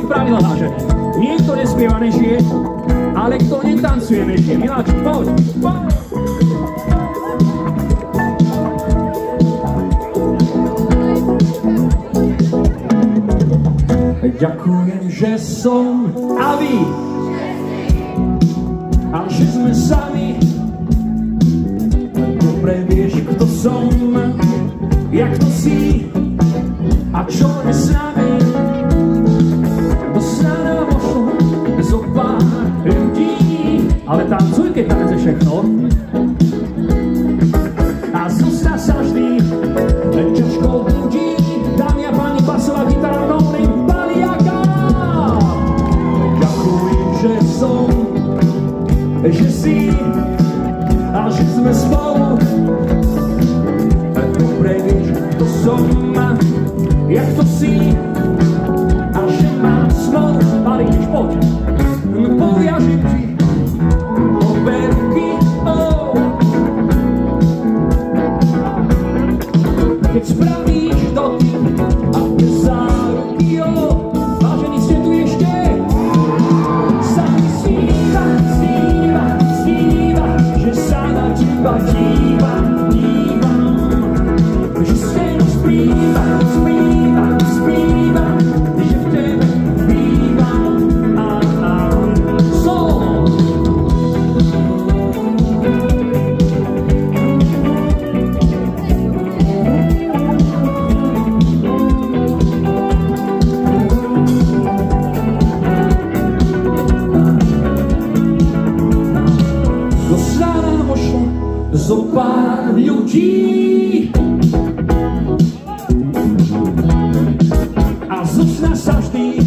pravidla, vážené. Niekto nespieva, nežije, ale kto netancuje, nežije. Miláček, poď, poď. Ďakujem, že som a vy, a že sme sami. Dobre vieš, kto som, jak to si a čo je s nami. To sa nám ošlo zo pár ľudí, ale tancuj, keď tanece všechno. A zústa sa vždy ťažko budí. Dámy a páni, basová gitara, nový Paliaka. Ďakujem, že som, že si a že sme spolu. Dobre vieš, kto som, jak to si a že mám smolu. Pali, ideš, poď. Poviažím ti oberky, keď spravíš dotyk a bez záruky, vážení, ste tu ešte? Sami sníva, sníva, sníva, že sa na teba dívam, dívam, že stejno spíva, spíva, spíva, že v tebe bývam, solo. To sa nám ošlo zo pár ľudí a zo sna sa vždy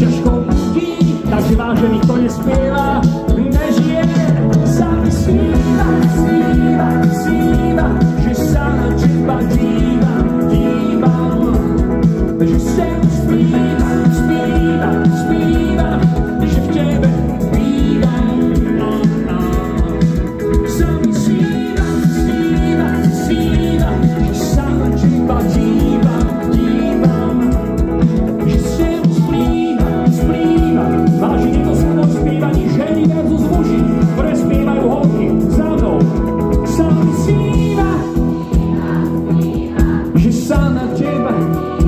ťažko budí. Takže vážený, kto nespieva, nežije. Sami sníva, sníva, sníva, že sa na teba dívam, dívam, že sem spíva, spíva, spíva, že v tebe bývam. Sami sníva, sníva, sníva, že sa na teba dívam, dívam, že sem splýva, splýva. Vážite to sa mnou spívaní ženy versus muži, ktoré spievajú holky za mnou. Sami sníva, že sa na teba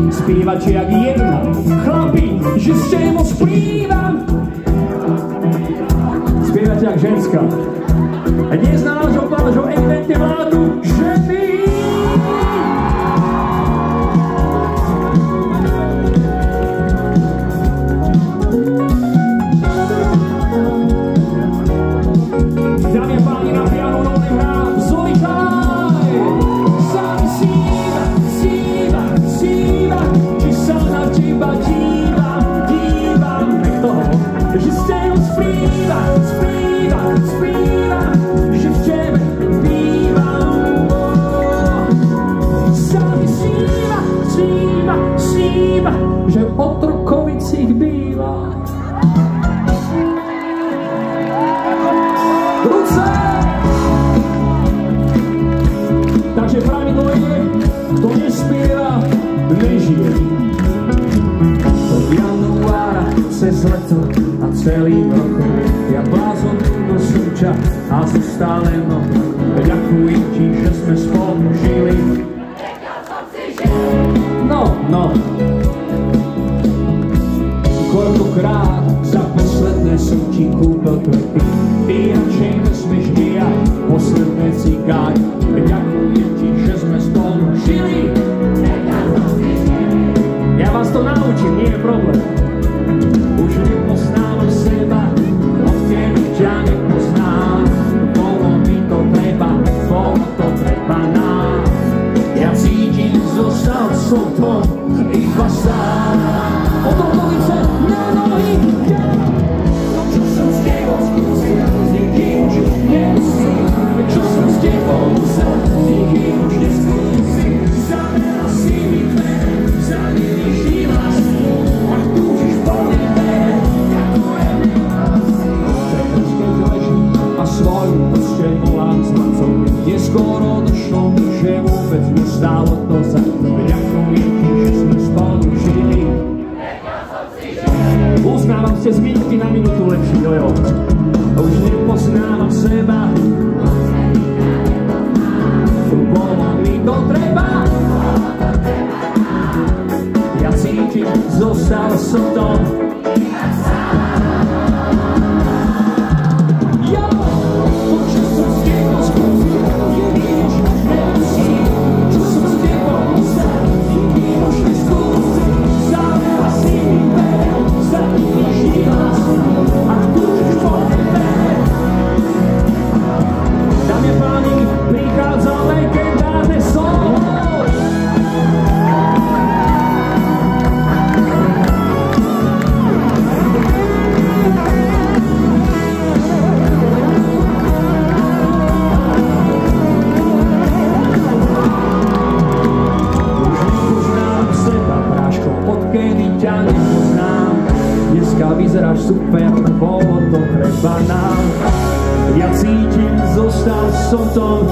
spívate jak jedna. Chlapi, že s tebou splývam, spievate jak ženská. A dnes na nášho evente vládu ženy. Dámy a páni, na piano nový hrá Zolikaj. Sami sníva, sníva, sníva, že sa na teba dívam, dívam. Nech toho, že s tebou spíva, spíva, spíva, že v tebe bývam. Sami sníva, sníva, sníva, že v Otrokovicích býva. Ruce! Takže pravidlo je, kto nespieva, nežije. Od januára cez leto a celým rokom ja blázon do súča a zostale no. Ďakujem ti, že sme spolu žili. No. Koľkokrát za posledné som ti kúpil kvety. Ty radšej nesmieš aj posledné cigáre. Ďakujem ti, že sme spolu žili. Ja vás to naučím, nie je problém. Už nepoznávam seba, odtedy ťa nepoznám. Bolo mi to treba nám. Ja cítim, zostal som to iba sám. Otrokovice na nohy, čo som s tebou skúsil, s nikým už nemusím. Čo som s tebou musel, s nikým už neskúsim. Zameral si mi kmen, zamieniš i lásku, a tu zostal som tom. Dneska vyzeráš super, bolo to treba nám. Ja cítim, zostal som tom.